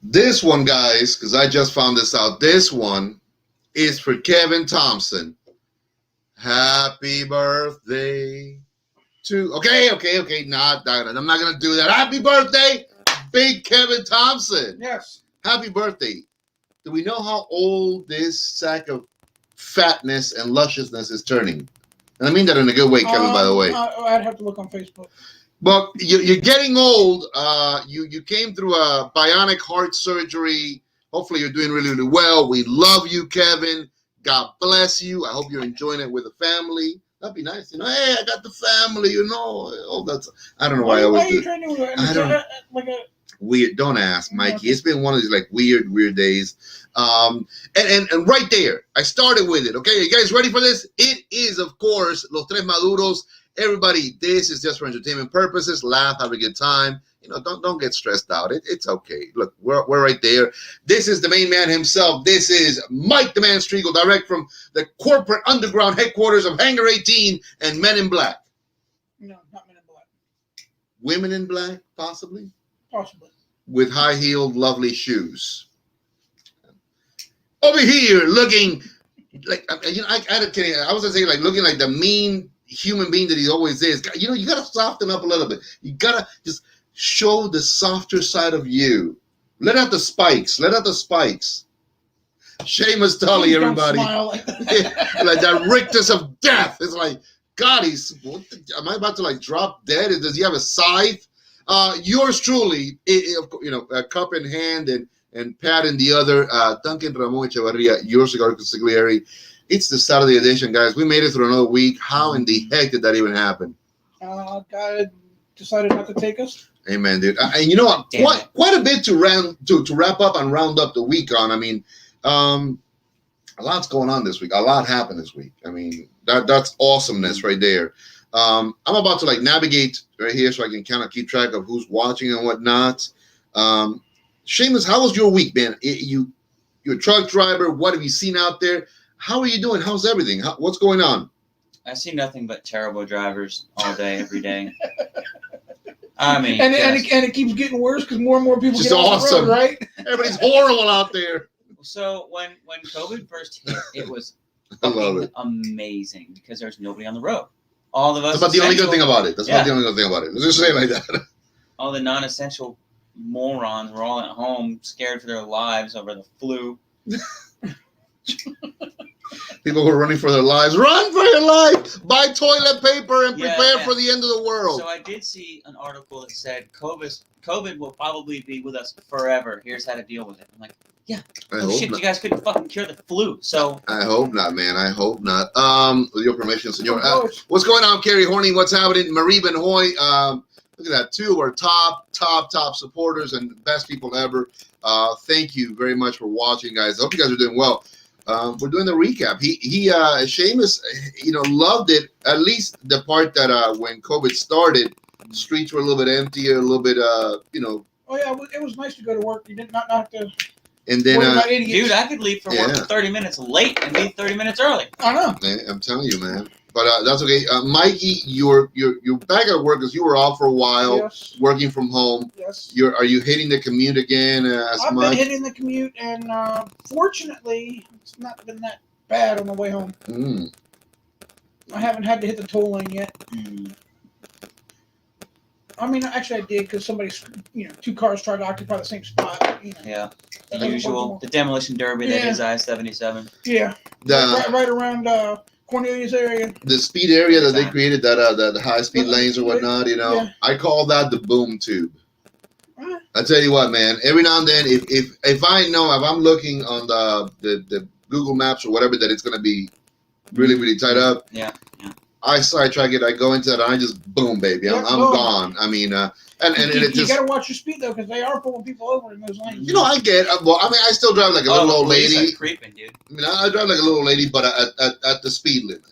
This one, guys, because I just found this out. This one is for Kevin Thompson. Happy birthday to. Okay. Not that. I'm not gonna do that. Happy birthday, Big Kevin Thompson. Yes. Happy birthday. Do we know how old this sack of fatness and lusciousness is turning? And I mean that in a good way, Kevin, by the way. I'd have to look on Facebook. But you're getting old. You came through a bionic heart surgery. Hopefully you're doing really, really well. We love you, Kevin. God bless you. I hope you're enjoying it with the family. That'd be nice. Hey, I got the family, Oh, that's, I don't know why I always do. Trying to I don't, like a weird. Don't ask, Mikey. It's been one of these like weird days. And right there, I started with it. Okay, you guys ready for this? It is, of course, Los Tres Maduros. Everybody, this is just for entertainment purposes. Laugh, have a good time. Don't get stressed out. It's okay. Look, we're right there. This is the main man himself. This is Mike the Man Striegel, direct from the corporate underground headquarters of Hangar 18 and Men in Black. No, not Men in Black. Women in Black, possibly? Possibly. With high-heeled, lovely shoes. Over here, looking like, I was gonna say, like, looking like the mean human being that he always is. You gotta soften up a little bit. You gotta just show the softer side of you. Let out the spikes. Seamus Tully, everybody. Like that rictus of death. It's like, God, am I about to like drop dead? Does he have a scythe? Yours truly, a cup in hand and pad in the other. Duncan Ramon Echevarria, your cigar consigliere. It's the Saturday edition, guys. We made it through another week. How in the heck did that even happen? God decided not to take us. Amen, dude. And you know what? Quite a bit to wrap up and round up the week on. I mean, a lot's going on this week. A lot happened this week. I mean, that's awesomeness right there. I'm about to like navigate right here so I can kind of keep track of who's watching and whatnot. Seamus, how was your week, man? You're a truck driver. What have you seen out there? How are you doing? How's everything? What's going on? I see nothing but terrible drivers all day, every day. I mean, and it keeps getting worse because more and more people just get off the road, right? Everybody's horrible out there. So when COVID first hit, it was I love it. Amazing because there's nobody on the road. All of us. That's about the only good thing about it. Let's just say it like that. All the non-essential morons were all at home, scared for their lives over the flu. People who are running for their lives. Run for your life! Buy toilet paper and prepare for the end of the world. So I did see an article that said COVID will probably be with us forever. Here's how to deal with it. I'm like, yeah. Shit, you guys couldn't fucking cure the flu. So I hope not, man. I hope not. With your permission, senor. What's going on, Kerry Horney? What's happening? Marie Benoit. Look at that. Two of our top supporters and best people ever. Thank you very much for watching, guys. I hope you guys are doing well. We're doing the recap. Seamus, loved it. At least the part that when COVID started, the streets were a little bit emptier, a little bit, Oh yeah, it was nice to go to work. You did not have to. And then, dude, I could leave for work 30 minutes late and be 30 minutes early. I know. Man, I'm telling you, man. But that's okay. Mikey, you're back at work because you were off for a while, working from home. Yes. Are you hitting the commute again? I've been hitting the commute, and fortunately, it's not been that bad on the way home. I haven't had to hit the toll lane yet. I mean, actually, I did because two cars tried to occupy the same spot. Yeah, the usual, the demolition derby that is I-77. Yeah, right around Cornelius area. The speed area that they created, the high speed lanes or whatnot. I call that the boom tube. I tell you what, man. Every now and then, if I'm looking on the Google Maps or whatever that it's gonna be really really tight up. Yeah. I sidetrack it. I go into it, and I just boom, baby. I'm gone. I mean, and it just. You gotta watch your speed though, because they are pulling people over in those lanes. I get. Well, I mean, I still drive like a little old lady. Creeping, dude. I mean, I drive like a little lady, but at the speed limit.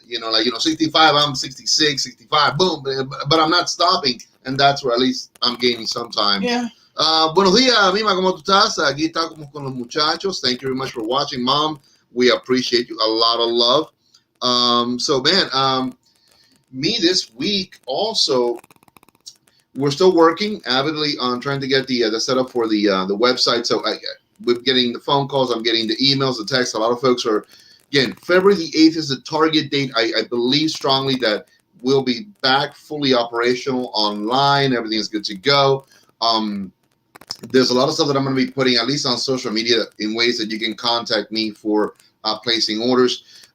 65. I'm 66, 65. Boom, but I'm not stopping, and that's where at least I'm gaining some time. Yeah. Buenos días, Mima, ¿cómo tú estás? Aquí estamos con los muchachos. Thank you very much for watching, Mom. We appreciate you. A lot of love. So, man, me this week also, we're still working avidly on trying to get the setup for the website. So we're getting the phone calls. I'm getting the emails, the texts. A lot of folks are, again, February the 8th is the target date. I believe strongly that we'll be back fully operational online. Everything is good to go. There's a lot of stuff that I'm going to be putting, at least on social media, in ways that you can contact me for placing orders.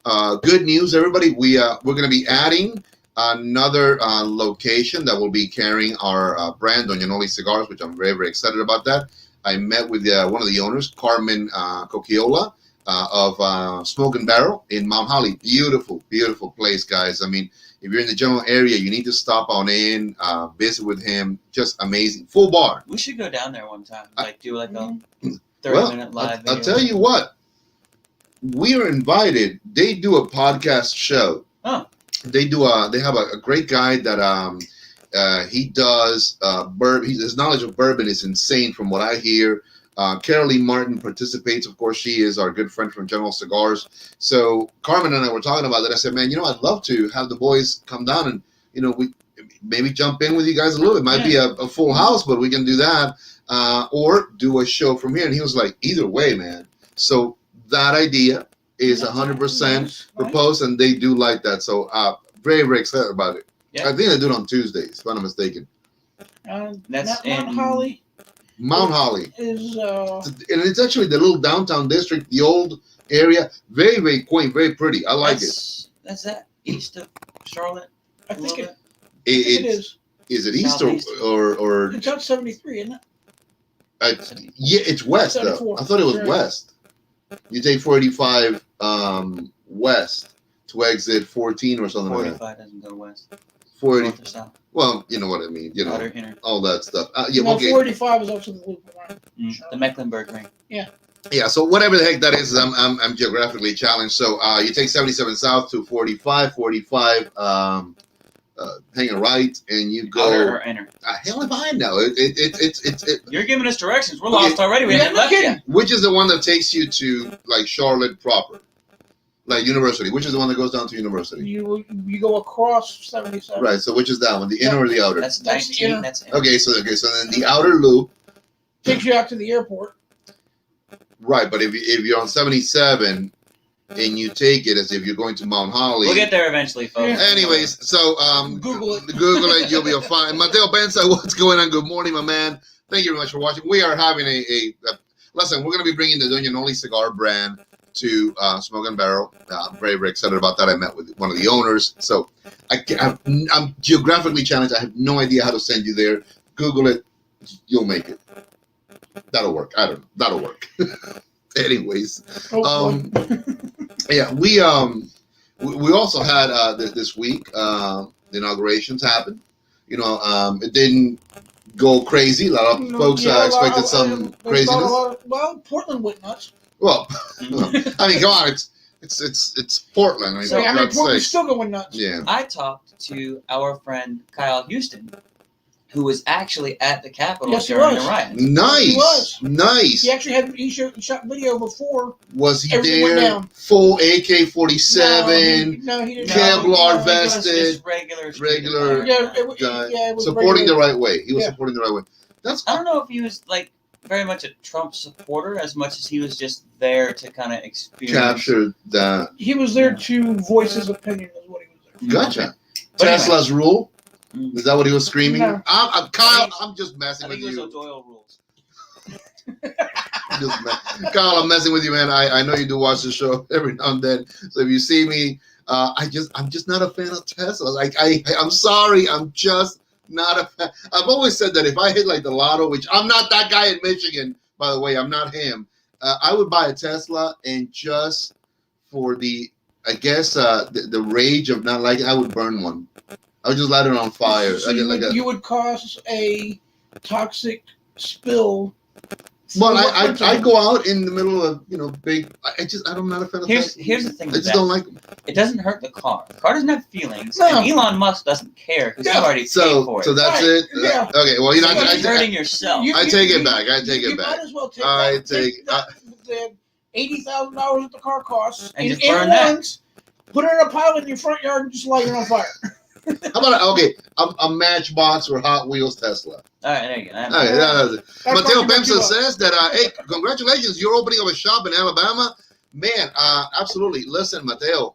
Good news, everybody. We're going to be adding another location that will be carrying our brand, Doña Noli Cigars, which I'm very, very excited about that. I met with one of the owners, Carmen Coquiola, of Smoke and Barrel in Mount Holly. Beautiful, beautiful place, guys. I mean, if you're in the general area, you need to stop on in, visit with him. Just amazing. Full bar. We should go down there one time. Like, do like a 30-minute live video. I'll tell you what. We are invited. They do a podcast show. Oh. They have a great guy that he does bourbon. His knowledge of bourbon is insane from what I hear. Carolee Martin participates. Of course, she is our good friend from General Cigars. So Carmen and I were talking about that. I said, man, I'd love to have the boys come down and, we maybe jump in with you guys a little. It might be a full house, but we can do that. Or do a show from here. And he was like, either way, man. So that idea is 100% proposed, and they do like that. So very, very excited about it. Yeah. I think they do it on Tuesdays, if I'm not mistaken. That's Mount Holly. Mount Holly is and it's actually the little downtown district, the old area. Very, very quaint, very pretty. I like it. That's that east of Charlotte. I think it is. Is it east or? It's on 73, isn't it? Yeah, it's west though. I thought it was west. You take 485 west to exit 14 or something like that. 45 doesn't go west. 40. Well, you know what I mean. All that stuff. Okay. 485 is also the loop line. The Mecklenburg ring. Yeah. Yeah. So whatever the heck that is, I'm geographically challenged. So you take 77 south to 45, hang a right, and you go. Outer or inner? Hell if I know. It's. You're giving us directions. We're lost already. We haven't left yet. Which is the one that takes you to like Charlotte proper? Like University, which is the one that goes down to University? You go across 77. Right. So which is that one? The inner or the outer? That's 19. That's inner. Okay. So then the outer loop takes you out to the airport. Right, but if you're on 77 and you take it as if you're going to Mount Holly, we'll get there eventually, folks. Yeah. Anyways, so Google it. Google it. You'll be fine. Mateo Benza, what's going on? Good morning, my man. Thank you very much for watching. We are having a listen. We're going to be bringing the Doña Noli cigar brand to Smoke and Barrel. I'm very, very excited about that. I met with one of the owners. So I'm geographically challenged. I have no idea how to send you there. Google it. You'll make it. That'll work. I don't know. That'll work. Anyways. Yeah, we also had this week the inaugurations happen. It didn't go crazy. A lot of folks expected some craziness. Portland went nuts. Well, I mean, come on, it's Portland. Portland's still going nuts. Yeah. I talked to our friend Kyle Houston, who was actually at the Capitol during the riot. Nice. Nice. He actually he shot video before. Was he there? Full AK-47. No, he didn't. Kevlar vested. Just regular. Supporting the right way. He was supporting the right way. I don't know if he was very much a Trump supporter as much as he was just there to kind of experience. Capture that. He was there to voice his opinion is what he was there. Gotcha. Tesla's rule. Is that what he was screaming? No. Kyle, I'm just messing with you. I think it was O'Doyle rules. Kyle, I'm messing with you, man. I know you do watch the show every now and then. So if you see me, I'm just not a fan of Tesla. I'm sorry. I'm just not a fan. I've always said that if I hit the lotto, which I'm not that guy in Michigan, by the way, I'm not him. I would buy a Tesla, and just for the rage of not liking, I would burn one. I would just light it on fire. So you would cause a toxic spill. Well, I go out in the middle of big. I'm not a fan of that. Here's the thing. I just don't like them. It doesn't hurt the car. The car doesn't have feelings, no. and Elon Musk doesn't care because he already paid for it. So that's it. Yeah. Okay. Well, you're hurting yourself. I take it back. I take it back. You might as well take the $80,000 that the car costs and just burn that. Put it in a pile in your front yard and just light it on fire. How about a Matchbox or Hot Wheels Tesla? All right, there you go. Okay, Mateo Pemsa says that, hey, congratulations, you're opening up a shop in Alabama. Man, absolutely. Listen, Mateo,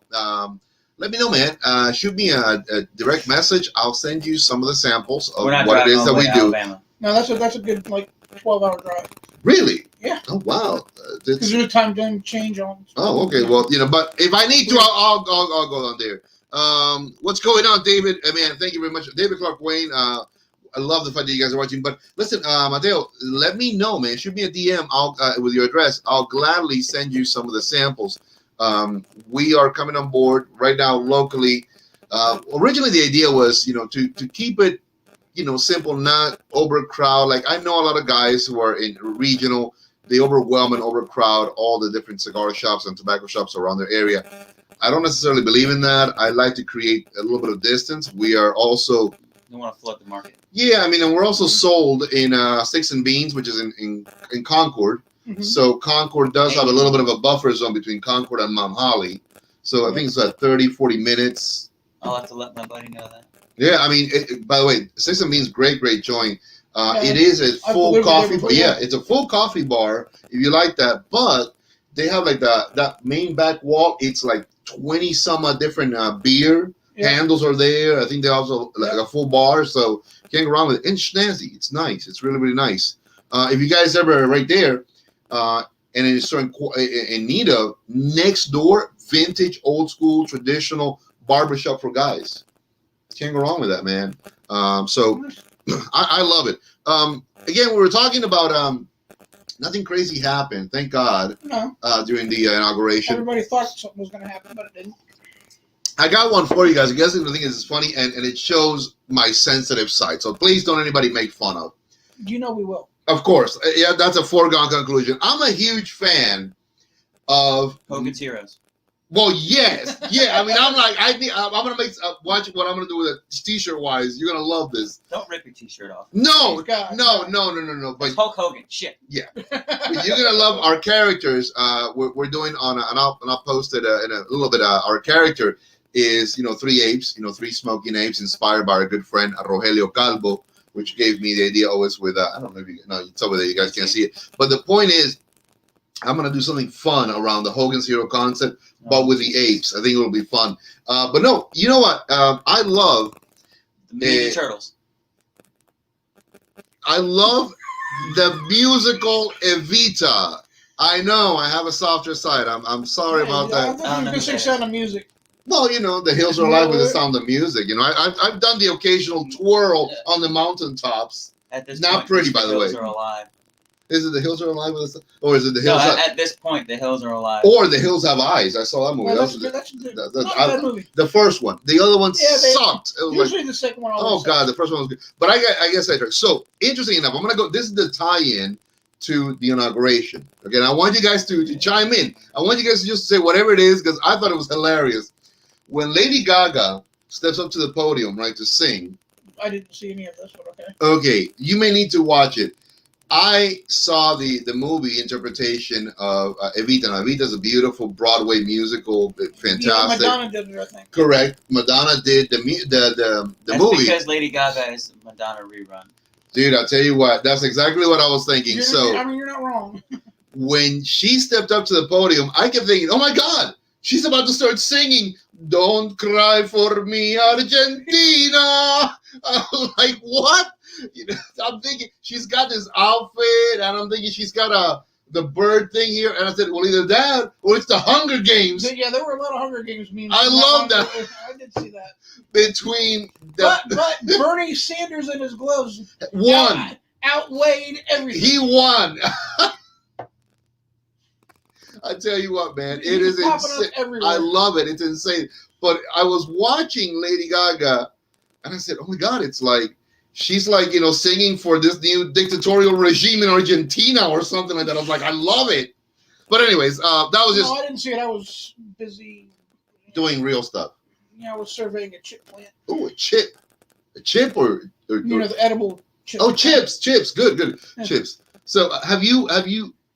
let me know, man. Shoot me a direct message. I'll send you some of the samples of what it is that we do. Alabama. No, that's a good 12-hour drive. Really? Yeah. Oh wow. Because there's a time zone change on. Oh, okay. Well, but if I need to, I'll go on there. What's going on, David? Man, thank you very much, David Clark Wayne. I love the fact that you guys are watching. But listen, Mateo, let me know, man. Shoot me a DM. With your address. I'll gladly send you some of the samples. We are coming on board right now locally. Originally, the idea was, to keep it, simple, not overcrowd. Like, I know a lot of guys who are in regional, they overwhelm and overcrowd all the different cigar shops and tobacco shops around their area. I don't necessarily believe in that. I like to create a little bit of distance. We are also... You want to flood the market. Yeah, and we're also sold in Sticks and Beans, which is in Concord. Mm-hmm. So Concord does have a little bit of a buffer zone between Concord and Mount Holly. So I think it's 30, 40 minutes. I'll have to let my buddy know that. Yeah, by the way, Sticks and Beans, great joint. It is a full coffee bar. Yeah, it's a full coffee bar if you like that. But they have that main back wall. It's like 20 some odd different beer handles are there. I think they also like a full bar, so can't go wrong with it. And snazzy, it's nice. It's really, really nice. If you guys ever right there, and it's in need of next door, vintage, old school, traditional barbershop for guys. Can't go wrong with that, man. So I love it. Again, we were talking about nothing crazy happened, thank God. No. During the inauguration. Everybody thought something was going to happen, but it didn't. I got one for you guys. I guess the thing is, it's funny, and it shows my sensitive side. So please don't anybody make fun of. You know we will. Of course. Yeah, that's a foregone conclusion. I'm a huge fan of Hogan's Heroes. Well, yes. Yeah, I'm like, I'm going to watch what I'm going to do with it t-shirt wise. You're going to love this. Don't rip your t-shirt off. No. But it's Hulk Hogan. Shit. Yeah. But you're going to love our characters. We're doing and I'll post it in a little bit. Our character is, 3 apes, 3 smoking apes inspired by our good friend Rogelio Calvo, which gave me the idea always with, I don't know if it's over there, you guys can't see it. But the point is, I'm going to do something fun around the Hogan's Hero concept, but with the apes. I think it'll be fun. But no, you know what? I love... The Ninja Turtles. I love the musical Evita. I know, I have a softer side. I'm sorry about that. I thought you were sound of music. Well, the hills are alive with the sound of music. I've done the occasional twirl on the mountaintops. At this Not point, pretty, by the way. The hills are alive. Is it the hills are alive with the or is it the hills? No, at this point, the hills are alive. Or the hills have eyes. I saw that movie. Well, that's not a bad movie. The first one. The other one sucked. It was usually the second one. Oh God, the first one was good. But I guess I tried. So interesting enough, I'm gonna go. This is the tie-in to the inauguration. Okay, and I want you guys to chime in. I want you guys to just say whatever it is because I thought it was hilarious when Lady Gaga steps up to the podium, right, to sing. I didn't see any of this, but okay. Okay, you may need to watch it. I saw the movie interpretation of Evita. Now, Evita's a beautiful Broadway musical, fantastic. Yeah, Madonna did it, I think. Correct. Madonna did the movie. That's because Lady Gaga is the Madonna rerun. Dude, I'll tell you what. That's exactly what I was thinking. You're not wrong. When she stepped up to the podium, I kept thinking, oh my God, she's about to start singing "Don't Cry for Me, Argentina." I was like, what? I'm thinking she's got this outfit, and I'm thinking she's got the bird thing here, and I said, well, either that or it's the Hunger Games. Yeah, there were a lot of Hunger Games memes. I love that. I did see that. Between but Bernie Sanders and his gloves won. Outweighed everything. He won. I tell you what, man, it is insane. I love it. It's insane. But I was watching Lady Gaga, and I said, oh my God, it's like, she's like, singing for this new dictatorial regime in Argentina or something like that. I was like, I love it. But anyways, that was just... No, I didn't see it. I was busy... doing real stuff. Yeah, I was surveying a chip plant. Oh, a chip. A chip or the edible chips. Oh, chips. Good. Yeah. Chips. So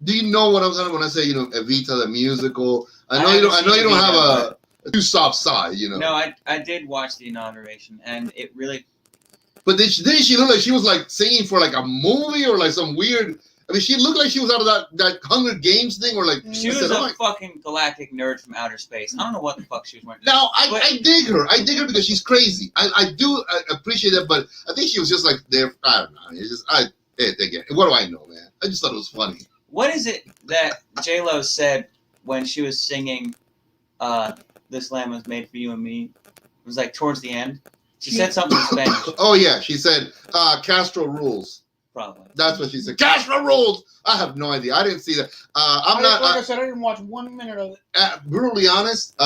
do you know what I'm talking about when I say, Evita, the musical? I know you don't have too soft side, you know. No, I did watch the inauguration, and it really. But didn't she look like she was like singing for like a movie or like some weird? I mean, she looked like she was out of that Hunger Games thing, or like she was a fucking galactic nerd from outer space. I don't know what the fuck she was wearing. Now I dig her. I dig her because she's crazy. I appreciate that, but I think she was just like there. I don't know. It's just again. What do I know, man? I just thought it was funny. What is it that J-Lo said when she was singing? This land was made for you and me. It was like towards the end. She said something in Spanish. Oh yeah, she said Castro rules. Probably. That's what she said. Castro rules. I have no idea. I didn't see that. Like I said, I didn't watch 1 minute of it. Brutally honest,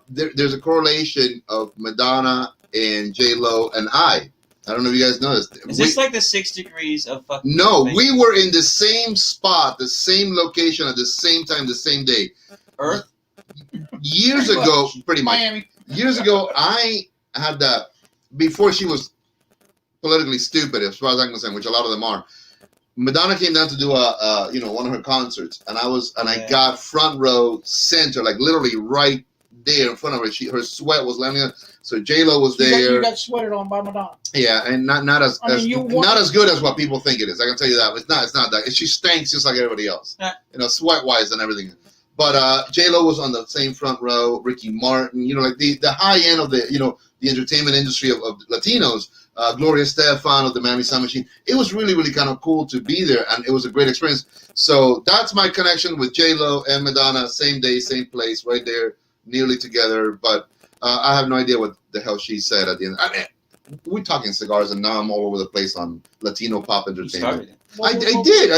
there's a correlation of Madonna and J-Lo and I don't know if you guys noticed. Is this like the 6 degrees of fucking? No, we were in the same spot, the same location at the same time, the same day. Earth? Years ago, pretty much. Miami. Years ago, I had that, before she was politically stupid, as far as I'm concerned, which a lot of them are. Madonna came down to do one of her concerts, and I got front row center, like literally right there in front of her. Her sweat was landing on. So J-Lo was there. You got sweated on by Madonna. Yeah, and not as good as what people think it is. I can tell you that. It's not that. She stinks just like everybody else. Sweat wise and everything. But J-Lo was on the same front row. Ricky Martin, like the high end of the entertainment industry of Latinos. Gloria Estefan of the Miami Sound Machine. It was really, really kind of cool to be there, and it was a great experience. So that's my connection with J-Lo and Madonna. Same day, same place, right there, nearly together. But I have no idea what the hell she said at the end. I mean, we're talking cigars, and now I'm all over the place on Latino pop entertainment. I did,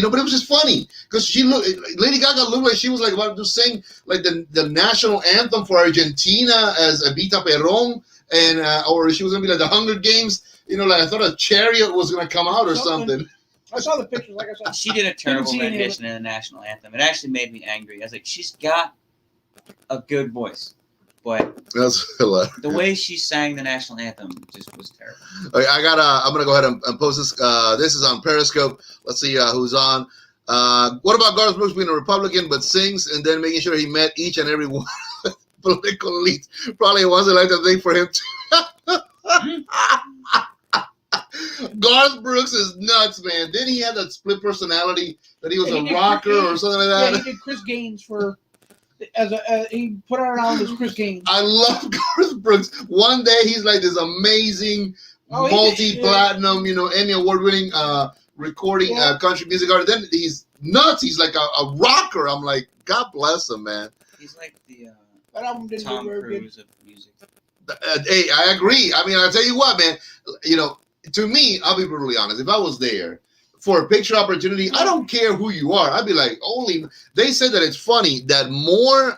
but it was just funny because Lady Gaga looked like she was like about to sing like the national anthem for Argentina as Evita Perón, and or she was gonna be like the Hunger Games. Like I thought a chariot was gonna come out or something. I saw the pictures, like I said. She did a terrible rendition in the national anthem. It actually made me angry. I was like, she's got a good voice, but that's hilarious. The way she sang the national anthem just was terrible. Okay, I'm gonna go ahead and post this. This is on Periscope. Let's see who's on. What about Garth Brooks being a Republican but sings and then making sure he met each and every one of the political elites? Probably wasn't like the thing for him to. Garth Brooks is nuts, man. Didn't he have that split personality that he was a rocker or something like that? Yeah, he did Chris Gaines for. He put out an album as Chris Gaines. I love Garth Brooks. One day he's like this amazing multi-platinum, Emmy award-winning recording country music artist. Then he's nuts. He's like a rocker. I'm like, God bless him, man. He's like the that album didn't Tom do very Cruise good. of music. Hey, I agree. I mean, I'll tell you what, man. To me, I'll be brutally honest. If I was there for a picture opportunity, I don't care who you are. I'd be like, they said that it's funny that more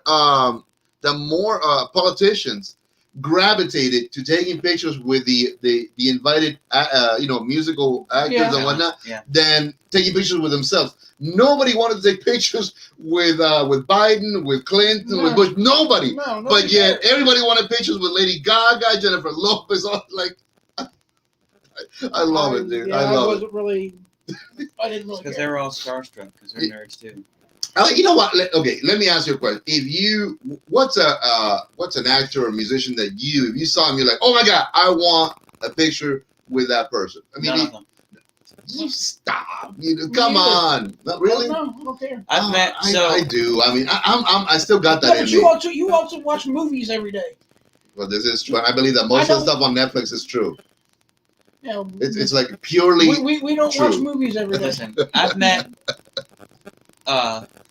politicians gravitated to taking pictures with the invited musical actors and whatnot than taking pictures with themselves. Nobody wanted to take pictures with Biden, with Clinton, with Bush. Nobody. But yet everybody wanted pictures with Lady Gaga, Jennifer Lopez. Like, I love it, dude. I love it. I didn't really because they were all starstruck because they're nerds too. You know what? Okay, let me ask you a question. What's an actor or musician that if you saw him, you're like, oh my God, I want a picture with that person. I mean, none of them. You stop. Come on. Not really? No, I don't care. I've met. I do. I mean, I still got that in me. But you also watch movies every day. Well, this is true. I believe that most of the stuff on Netflix is true. Yeah, it's like purely. We don't true. watch movies every day. Listen, I've met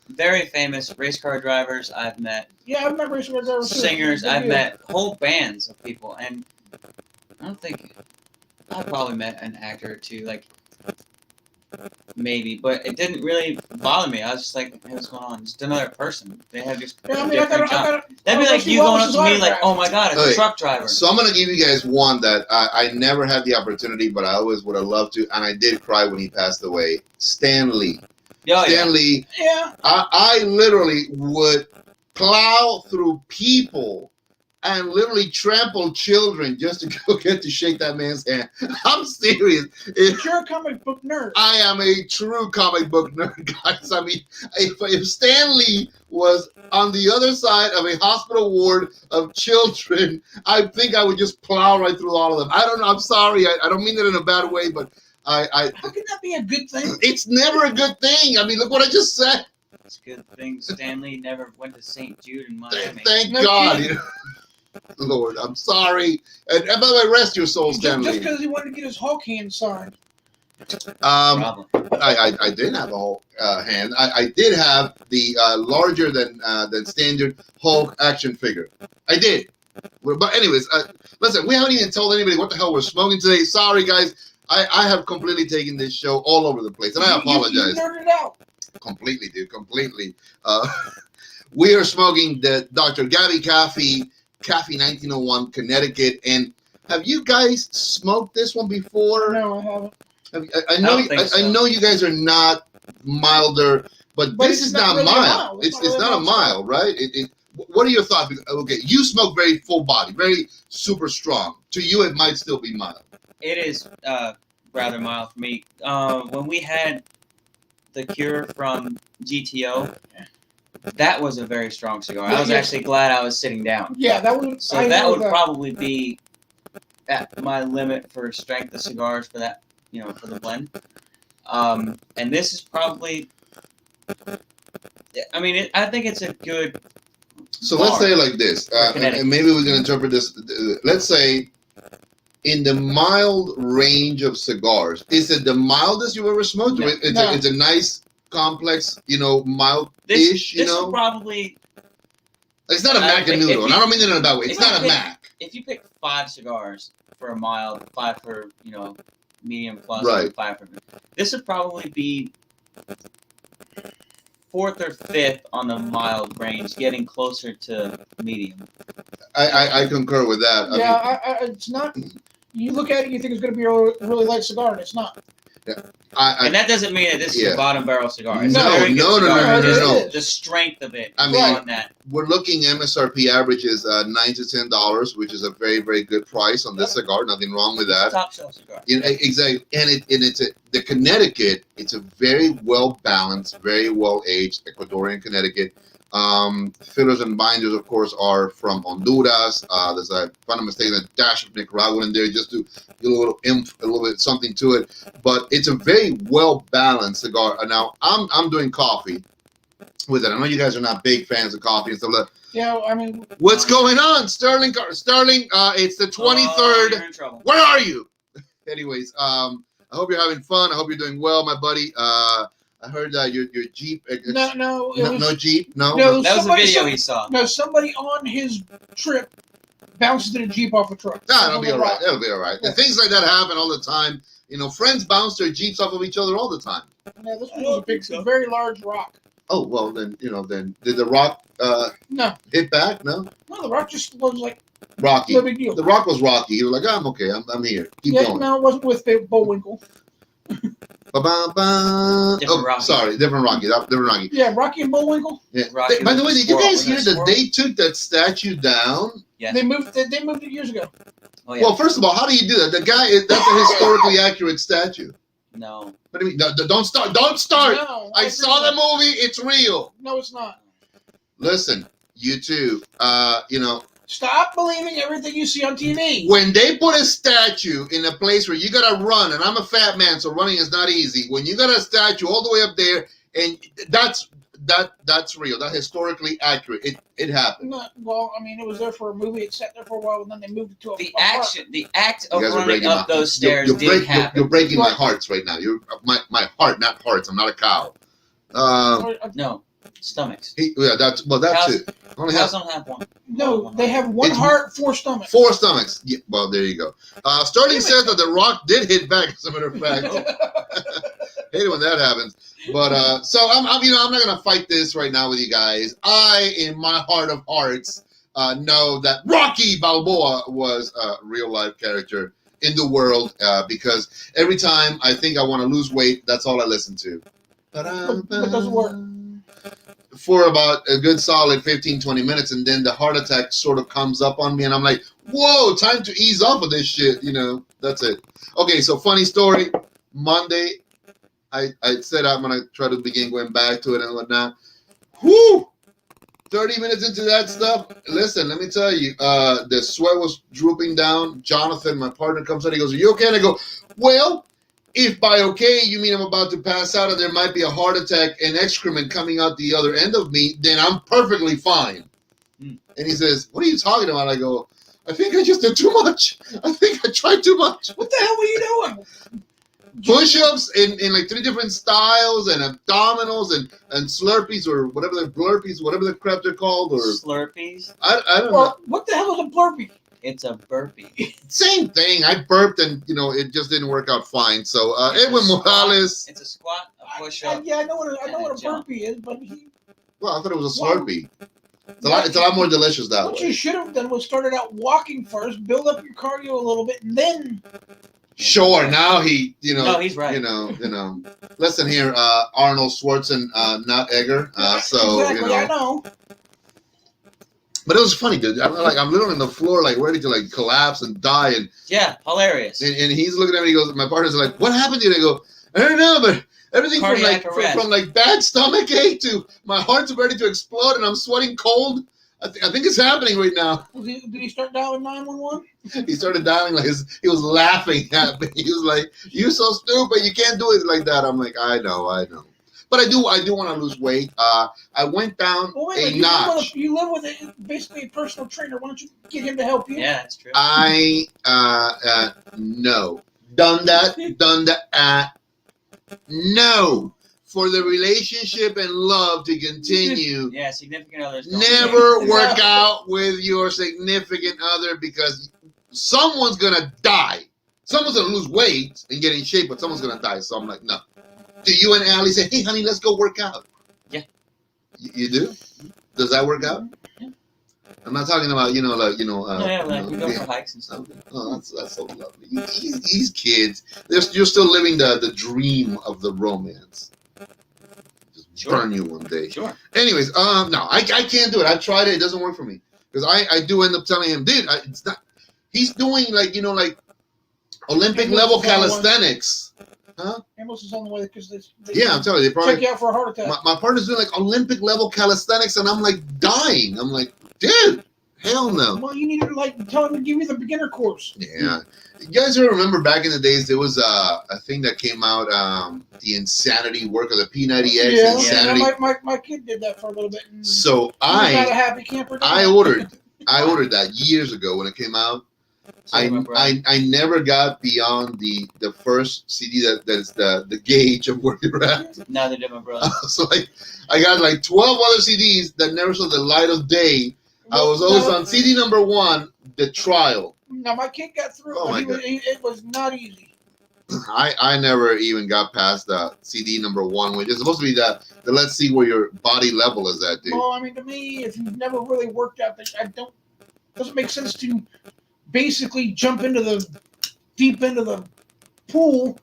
very famous race car drivers. I've met I've met race car drivers. Singers. I've met whole bands of people, and I don't think I probably met an actor or two, like maybe, but it didn't really bother me. I was just like, hey, what's going on? Just another person. They have just a different job. That'd be like you going up to me like, oh my God, it's a truck driver. So I'm gonna give you guys one that I never had the opportunity, but I always would have loved to, and I did cry when he passed away. Stan Lee. Stan Lee. Yeah. I literally would plow through people and literally trampled children just to go get to shake that man's hand. I'm serious. You're a comic book nerd. I am a true comic book nerd, guys. I mean, if Stan Lee was on the other side of a hospital ward of children, I think I would just plow right through all of them. I don't know. I'm sorry. I don't mean that in a bad way, but How can that be a good thing? it's never a good thing. I mean, look what I just said. It's a good thing Stanley never went to St. Jude in Miami. Thank No God. kidding. Lord, I'm sorry. And by the way, rest your soul, Just Stanley. because he wanted to get his Hulk hand signed. Problem. I didn't have a Hulk hand. I did have the larger than standard Hulk action figure. I did. But anyways, listen, we haven't even told anybody what the hell we're smoking today. Sorry, guys. I have completely taken this show all over the place, and I apologize. You nerded out. Completely, dude. Completely. We are smoking the Dr. Gabby Coffee 1901 Connecticut. And have you guys smoked this one before? No, I haven't. I know you guys are not milder, but this it's is not not really a mild. mild. It's It's not not a really mild, right? What are your thoughts? Okay, you smoke very full body, very super strong. To you, it might still be mild. It is rather mild for me. When we had the Cure from GTO, that was a very strong cigar. I was actually glad I was sitting down. Yeah, that would. So that would probably be at my limit for strength of cigars for that, for the blend. And this is probably. I mean, I think it's a good. So let's say it like this, Kinetic. and maybe we can interpret this. Let's say, in the mild range of cigars, is it the mildest you ever smoked? No. It's a nice, complex, mild-ish. This will probably. It's not a Mac and noodle, and I don't mean that in a bad way. It's not a Mac. If you pick 5 cigars for a mild, 5 for medium plus, Right. and 5 for. This would probably be 4th or 5th on the mild range, getting closer to medium. I concur with that. Yeah, it's not. You look at it, you think it's going to be a really light cigar, and it's not. And that doesn't mean that this is a bottom barrel cigar. It's No, a very good no, cigar. no. The strength of it. I mean, on that. We're looking MSRP average is $9 to $10, which is a very, very good price on this cigar. Nothing wrong with that. Top shelf cigar. Exactly, and it's the Connecticut. It's a very well balanced, very well aged Ecuadorian Connecticut. Fillers and binders, of course, are from Honduras. There's if I'm not mistaken, a dash of Nicaraguan in there just to get a little a little bit something to it. But it's a very well balanced cigar. Now I'm doing coffee with it. I know you guys are not big fans of coffee and stuff like that. Yeah, I mean, What's going on, Sterling? Sterling, it's the 23rd. You're in trouble. Where are you? Anyways, I hope you're having fun. I hope you're doing well, my buddy. I heard that your Jeep. No Jeep. No. That was a video he saw. No, somebody on his trip bounces in a Jeep off a truck. No, it'll be all right. It'll be all right. And things like that happen all the time. Friends bounce their Jeeps off of each other all the time. No, this one was a very large rock. Oh well, then did the rock No, hit back? No. the rock just was like Rocky. no big deal. The rock was rocky. He was like, I'm okay. I'm here. Keep going. No, it wasn't with Bullwinkle. Oh, Rocky. sorry, different Rocky. Different Rocky. Yeah, Rocky and Bullwinkle. Yeah. Rocky By the way, was did you squirrel. guys hear that they took that statue down? Yes. They moved it years ago. Oh, yeah. Well, first of all, how do you do that? The guy that's a historically accurate statue. No. What do you mean? No, don't start. Don't start. No, I saw the agree movie. It's real. with that. No, it's not. Listen, you too. Stop believing everything you see on TV. When they put a statue in a place where you gotta run, and I'm a fat man, so running is not easy. When you got a statue all the way up there, and that's real. That's historically accurate. It happened. No, well, I mean, it was there for a movie. It sat there for a while, and then they moved it to a The park. act You of guys are running breaking up my- those stairs you're did happen. You're breaking my What? hearts right now. You're my heart, not hearts. I'm not a cow. No. Stomachs. That's Cows- it. I only have Cows don't have one. No, they have one It's- heart, 4 stomachs. 4 stomachs. Yeah, well, there you go. Sterling says that the Rock did hit back. As a matter of fact, hate it when that happens. But so I'm not gonna fight this right now with you guys. I, in my heart of hearts, know that Rocky Balboa was a real life character in the world because every time I think I want to lose weight, that's all I listen to. But doesn't work. for about a good solid 15, 20 minutes, and then the heart attack sort of comes up on me, and I'm like, whoa, time to ease off of this shit, that's it. Okay, so funny story. Monday, I said I'm going to try to begin going back to it and whatnot. Whoo! 30 minutes into that stuff, listen, let me tell you, the sweat was drooping down. Jonathan, my partner, comes out. He goes, are you okay? And I go, well, if by okay you mean I'm about to pass out and there might be a heart attack and excrement coming out the other end of me, then I'm perfectly fine. And he says, what are you talking about? I go, I think I just did too much. I think I tried too much. What the hell were you doing? Push-ups in like 3 different styles, and abdominals and slurpees, or whatever they're blurpees, whatever the crap they're called, or Slurpees. I don't know. Well, what the hell is a burpee? It's a burpee. Same thing. I burped, and it just didn't work out fine. So Edwin Morales. It's a squat, a push-up. Yeah, I know what a jump. burpee is, but Well, I thought it was a Slurpee. It's a lot more delicious that what way. you should have done was started out walking first, build up your cardio a little bit, and then. Sure. Now he, No, he's right. Listen here, Arnold Schwarzenegger, not Egger. So exactly, I know. But it was funny, dude. I'm literally on the floor, like ready to like collapse and die, and Yeah, hilarious. and he's looking at me. He goes, my partner's like, "What happened to you?" And I go, "I don't know, but everything Cardiac from like bad stomach ache to my heart's ready to explode, and I'm sweating cold. I think it's happening right now." Did he start dialing 911? He started dialing he was laughing at me. He was like, "You so stupid. You can't do it like that." I'm like, I know. But I do want to lose weight. I went down a notch. You live with basically a personal trainer. Why don't you get him to help you? Yeah, that's true. I no. Done that. No. For the relationship and love to continue, Yeah, significant others. Don't never work out with your significant other, because someone's gonna die. Someone's gonna lose weight and get in shape, but someone's gonna die. So I'm like, no. Do you and Allie say, "Hey, honey, let's go work out"? Yeah. You do? Does that work out? Yeah. I'm not talking about, we go for hikes and stuff. Oh, that's so lovely. These kids, you're still living the dream of the romance. Just burn you one day. Sure. Anyways, no, I can't do it. I tried it. It doesn't work for me, because I do end up telling him, dude, it's not. He's doing like Olympic level calisthenics. Huh? Ambulance is on the way because they I'm telling you, they probably check you out for a heart attack. My partner's doing like Olympic level calisthenics, and I'm like dying. I'm like, dude, hell no. Well, you need to tell him to give you the beginner course. Yeah. You guys remember back in the days, there was a thing that came out, the Insanity work, or the P90X Insanity. Yeah, my kid did that for a little bit. So I got a happy camper. I ordered that years ago when it came out. I never got beyond the first CD that is the gauge of where you're at. Neither did my brother. So I got like 12 other CDs that never saw the light of day. I was always on CD number 1, the trial. Now my kid got through. Oh my God. It was not easy. I never even got past CD number 1, which is supposed to be the let's see where your body level is at, dude. Well, I mean, to me, if you've never really worked out, doesn't make sense to basically jump into the deep end of the pool.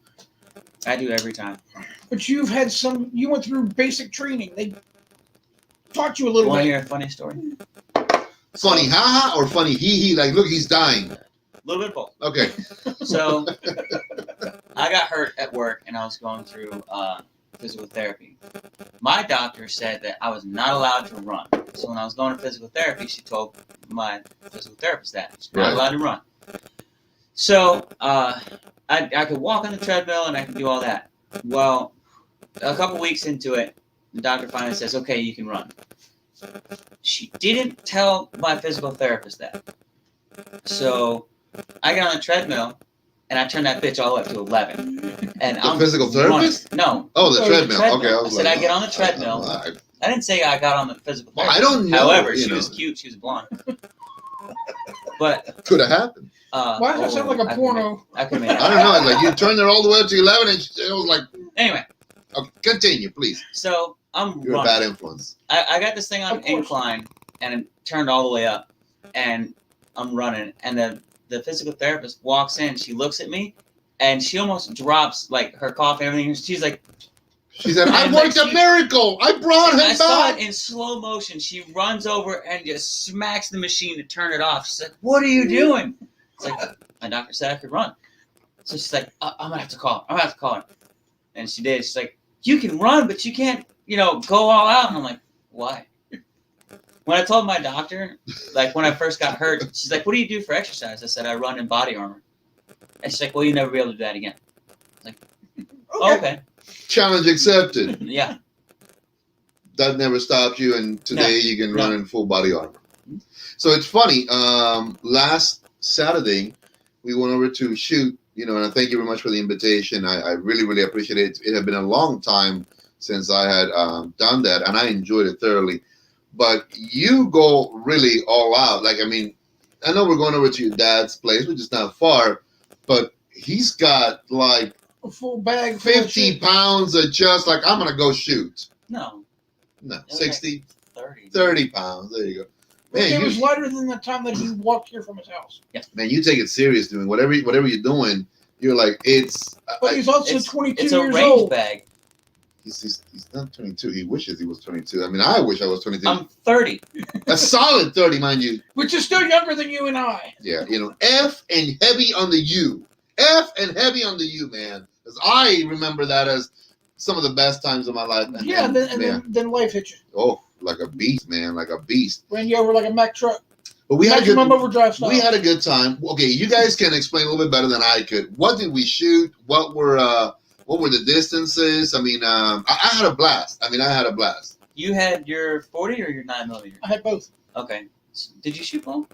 I do every time. But you went through basic training. They taught you a little Want to bit. hear a funny story? Funny haha or funny hee hee? Like, look, he's dying. A little bit of both. Okay. So I got hurt at work, and I was going through physical therapy. My doctor said that I was not allowed to run. So when I was going to physical therapy, she told my physical therapist that she's not allowed to run. So I could walk on the treadmill and I could do all that. Well, a couple weeks into it, the doctor finally says, "Okay, you can run." She didn't tell my physical therapist that. So I got on the treadmill and I turned that bitch all the way up to 11. And The physical therapist? No. Oh, the treadmill. Okay, I said I get on the treadmill. I didn't say I got on the physical therapist. I don't know. However, she was cute. She was blonde. But could have happened. Why does that sound like a porno? I could make I don't know. Like, you turned it all the way up to 11, and it was like. Anyway. Okay, continue, please. So I'm You're running. a bad influence. I got this thing on incline, and it turned all the way up, and I'm running, and the physical therapist walks in. She looks at me, and she almost drops like her coffee and everything. She's like, She said, "I And, worked like, a miracle. I brought him I saw it back." in slow motion. She runs over and just smacks the machine to turn it off. She's like, "What are you doing?" It's like, my doctor said I could run. So she's like, "I'm gonna have to call. I'm gonna have to call her." And she did. She's like, "You can run, but you can't, go all out." And I'm like, "Why?" When I told my doctor, like when I first got hurt, she's like, "What do you do for exercise?" I said, "I run in body armor." And she's like, "Well, you'll never be able to do that again." I was like, okay. Challenge accepted. Yeah. That never stopped you, and today you can run in full body armor. So it's funny. Last Saturday, we went over to shoot, and I thank you very much for the invitation. I really, really appreciate it. It had been a long time since I had done that, and I enjoyed it thoroughly. But you go really all out. Like, I mean, I know we're going over to your dad's place, which is not far, but he's got like a full bag, 50 pounds of just like, I'm going to go shoot. No, 60, like 30 pounds. There you go. Man, it was lighter than the time that he walked here from his house. Yeah. Man, you take it serious, doing whatever you're doing. You're like, it's. But he's also 22 it's years a range old. bag. He's not 22. He wishes he was 22. I mean, I wish I was 22. I'm 30. A solid 30, mind you. Which is still younger than you and I. Yeah, F and heavy on the U. F and heavy on the U, man. Because I remember that as some of the best times of my life. Then life hit you. Oh, like a beast, man, like a beast. Ran you over like a Mack truck. But we had overdrive style. We had a good time. Okay, you guys can explain a little bit better than I could. What did we shoot? What were the distances? I mean, I had a blast. You had your 40 or your 9mm? I had both. Okay. Did you shoot both?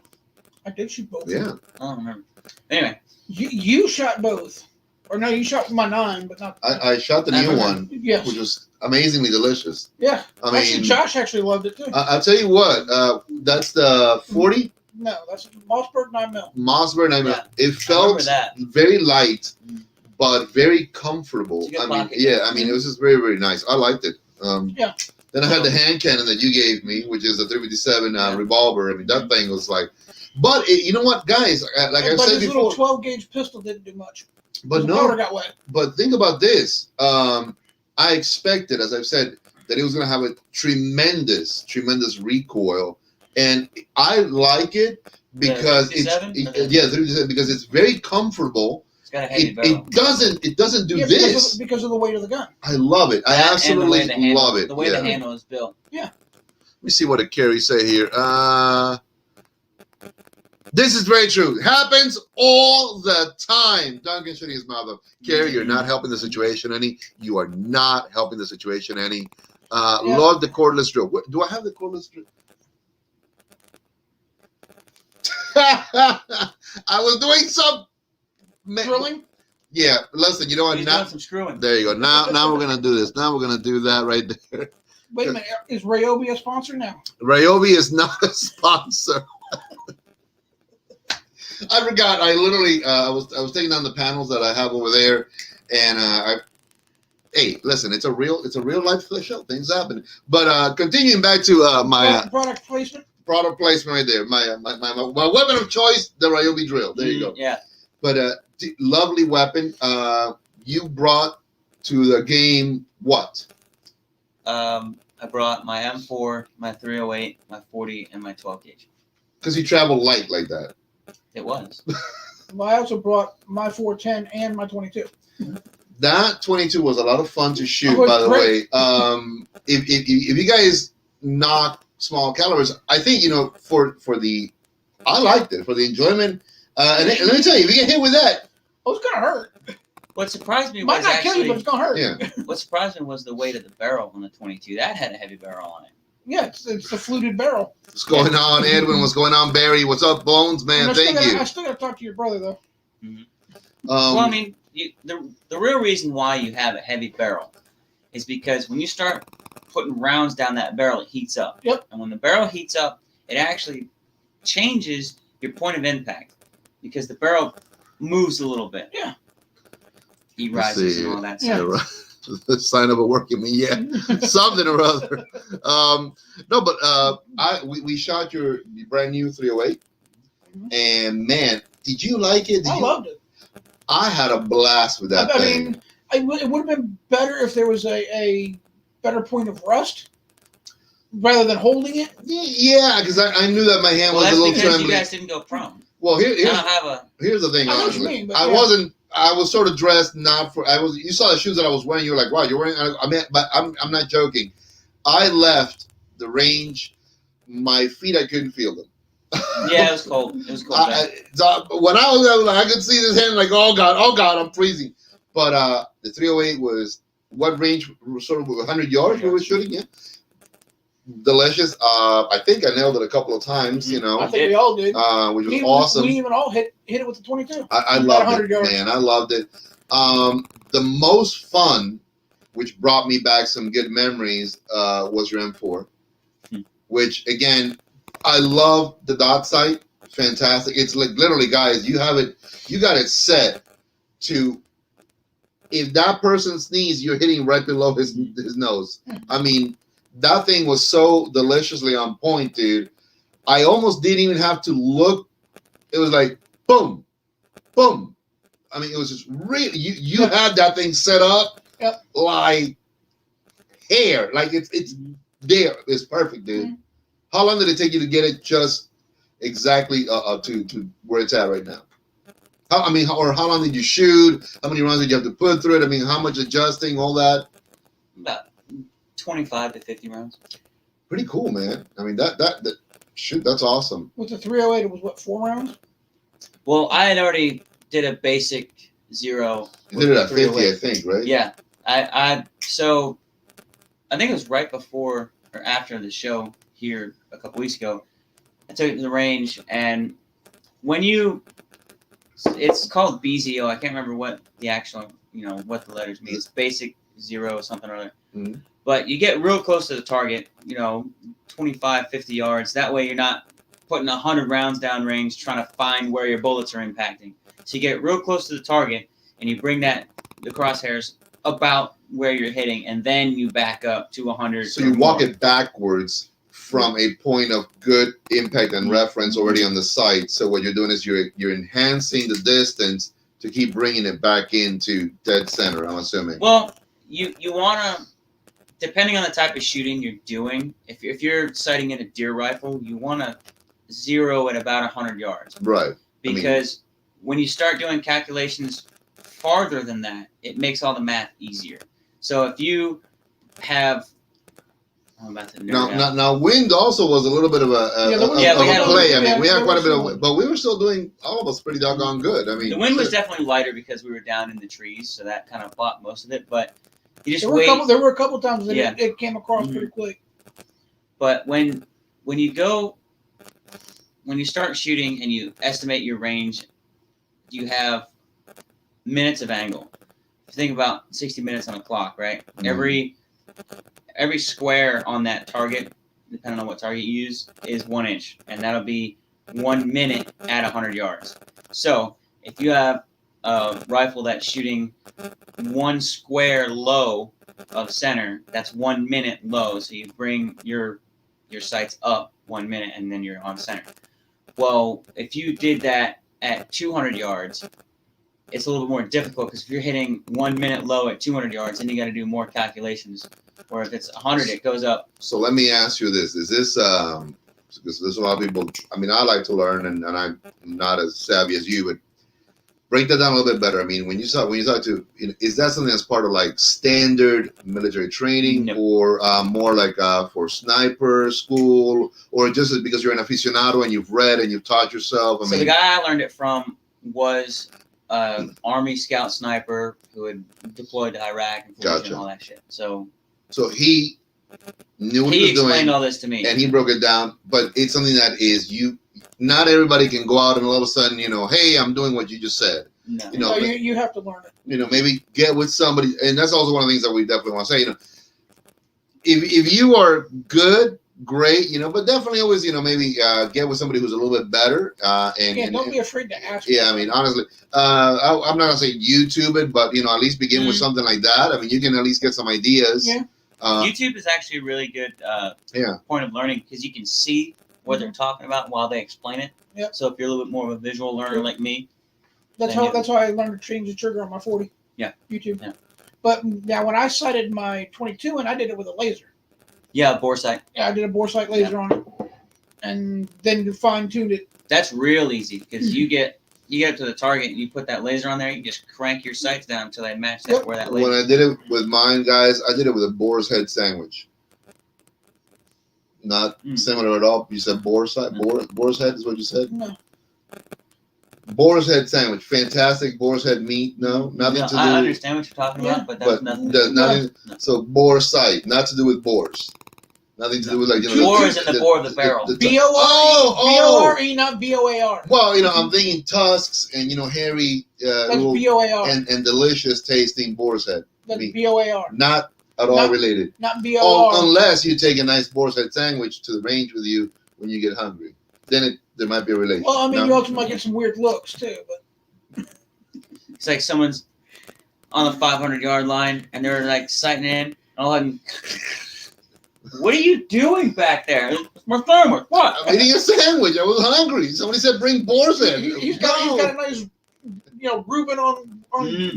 I did shoot both. Yeah. I don't remember. Anyway. You shot both. Or no, you shot my 9, but not. I shot the new one, yes, which was amazingly delicious. Yeah. I mean, Josh actually loved it too. I'll tell you what. That's the 40. No, that's Mossberg 9mm. Mossberg 9mm. Yeah. It felt very light, but very comfortable. It was just very, very nice. I liked it. Yeah. Then I had the hand cannon that you gave me, which is a 357 revolver. I mean, that thing was like. But you know what, guys? Like I said before, little 12-gauge pistol didn't do much. But the powder got wet. But think about this. I expected, as I've said, that it was going to have a tremendous, tremendous recoil, and I like it because because it's very comfortable. It's got a heavy barrel. It doesn't do this because of the weight of the gun. I love it. I absolutely love it. The way the handle is built. Yeah. Let me see what did Carrie say here. This is very true. It happens all the time. Duncan shooting his mouth up. Carrie, you're not helping the situation any. You are not helping the situation any. Lord, the cordless drill. Do I have the cordless drill? I was doing some drilling. Yeah, listen. You know what? He's doing some screwing. There you go. Now we're gonna do this. Now we're gonna do that right there. Wait a minute. Is Ryobi a sponsor now? Ryobi is not a sponsor. I forgot. I literally I was taking down the panels that I have over there, and hey, listen, it's a real life show. Things happen. But continuing back to my product placement. Product placement right there. My weapon of choice, the Ryobi drill. There you go. Yeah. But lovely weapon. You brought to the game what? I brought my M4, my 308, my 40, and my 12 gauge. Because you travel light like that. It was. Well, I also brought my 410 and my 22. That 22 was a lot of fun to shoot, by the way. If you guys knock small calibers, I think, I liked it for the enjoyment. And let me tell you, if you get hit with that, it's going to hurt. What surprised me might not kill you, but it's going to hurt. Yeah. What surprised me was the weight of the barrel on the 22. That had a heavy barrel on it. Yeah, it's a fluted barrel. What's going on, Edwin? What's going on, Barry? What's up, Bones? Man, thank you. I still got to talk to your brother, though. Mm-hmm. Well, I mean, the real reason why you have a heavy barrel is because when you start putting rounds down that barrel, it heats up. Yep. And when the barrel heats up, it actually changes your point of impact because the barrel moves a little bit. Yeah. He rises and all that stuff. Yeah, right. The sign of a working man, yeah, something or other. No, but we shot your brand new 308, and man, did you like it? I loved it. I had a blast with that thing. I mean, It would have been better if there was a better point of rest rather than holding it. Yeah, because I knew that my hand was a that's little because trembly. you guys didn't go prone. Well, I don't have a. here's the thing. I know what Honestly, you mean, but I yeah. wasn't. I was sort of dressed not for. I was. You saw the shoes that I was wearing. You were like, "Wow, you're wearing." I mean, but I'm not joking. I left the range. My feet, I couldn't feel them. Yeah, it was cold. It was cold. So when I was like, I could see this hand, like, oh god, I'm freezing. But the 308 was what range? Sort of 100 yards we were shooting. Yeah, delicious. I think I nailed it a couple of times. You know, I think we all did. Which was awesome. We even all hit it with the 22. I loved it, man. I loved it. The most fun, which brought me back some good memories, was your M4, which again, I love the dot sight. Fantastic. It's like literally, guys, you got it set to. If that person sneezes, you're hitting right below his nose. I mean, that thing was so deliciously on point, dude. I almost didn't even have to look. It was like boom, boom. I mean, it was just really you had that thing set up like hair, like it's there. It's perfect, dude. Mm-hmm. How long did it take you to get it just exactly to where it's at right now? How long did you shoot? How many rounds did you have to put through it? I mean, how much adjusting, all that? About 25 to 50 rounds. Pretty cool, man. I mean, that shoot, that's awesome. With the 308, it was what, 4 rounds? Well, I had already did a basic 0. You did it at 50, I think, right? Yeah. So I think it was right before or after the show here a couple weeks ago. I took it to the range, and it's called BZO. I can't remember what the actual, what the letters mean. It's basic 0 something or other. Mm-hmm. But you get real close to the target, 25, 50 yards. That way you're not putting 100 rounds down range trying to find where your bullets are impacting. So you get real close to the target, and you bring the crosshairs about where you're hitting, and then you back up to 100. So you walk it backwards from a point of good impact and reference already on the sight. So what you're doing is you're enhancing the distance to keep bringing it back into dead center, I'm assuming. Well, you want to, depending on the type of shooting you're doing, if you're sighting in a deer rifle, you want to 0 at about 100 yards. Right. Because when you start doing calculations farther than that, it makes all the math easier. So if you have... Now, wind also was a little bit of a play. I mean, we had quite a bit of, but we were still doing all of us pretty doggone good. I mean, the wind was definitely lighter because we were down in the trees, so that kind of blocked most of it. But you just there were a couple times that it came across pretty quick. But when you start shooting and you estimate your range, you have minutes of angle. If you think about 60 minutes on a clock, right? Mm-hmm. Every square on that target, depending on what target you use, is 1 inch, and that'll be 1 minute at 100 yards. So if you have a rifle that's shooting 1 square low of center, that's 1 minute low. So you bring your sights up 1 minute, and then you're on center. Well, if you did that at 200 yards, it's a little bit more difficult because if you're hitting 1 minute low at 200 yards, then you got to do more calculations. Or if it's 100, it goes up. So let me ask you this: is this because there's a lot of people? I mean, I like to learn, and I'm not as savvy as you, but break that down a little bit better. I mean, when you talk to, is that something that's part of like standard military training, or more like for sniper school, or just because you're an aficionado and you've read and you've taught yourself? So the guy I learned it from was Army scout sniper who had deployed to Iraq and Fallujah and all that shit. So he knew what he was doing. He explained all this to me, and he broke it down. But it's something that is not everybody can go out and all of a sudden, hey, I'm doing what you just said. No. You have to learn it. Maybe get with somebody, and that's also one of the things that we definitely want to say. If you are good, great, but definitely always, maybe get with somebody who's a little bit better. Don't be afraid to ask. Yeah, I mean, honestly, I'm not gonna say YouTube it, but at least begin with something like that. I mean, you can at least get some ideas. Yeah. YouTube is actually a really good point of learning because you can see what they're talking about while they explain it. Yeah. So if you're a little bit more of a visual learner like me, that's how I learned to change the trigger on my 40. Yeah. YouTube. Yeah. But now when I sighted my 22, and I did it with a laser. Yeah, bore sight. Yeah, I did a bore sight laser on it, and then fine tuned it. That's real easy because you get up to the target and you put that laser on there. You just crank your sights down until they match that where that laser. When I did it with mine, guys, I did it with a boar's head sandwich. Not similar at all. You said boar's head. Boar's head is what you said. No. Boar's head sandwich, fantastic. Boar's head meat, no, nothing to do. I understand what you're talking about, but that's nothing. There's nothing. No. So boar sight, not to do with boars. Nothing to do with boar is in the bore of the barrel. B-O-R-E, not B-O-A-R. Well, I'm thinking tusks and hairy, that's B-O-A-R, and delicious tasting boar's head. That's B-O-A-R. Not at all related. Not B-O-R. Unless you take a nice boar's head sandwich to the range with you when you get hungry, then there might be a relation. Well, I mean, you also might get some weird looks too, but it's like someone's on the 500-yard line and they're like sighting in, and all of a sudden, what are you doing back there? It's my sandwich. What? I'm eating a sandwich. I was hungry. Somebody said bring boar's head. He's got a nice, Reuben on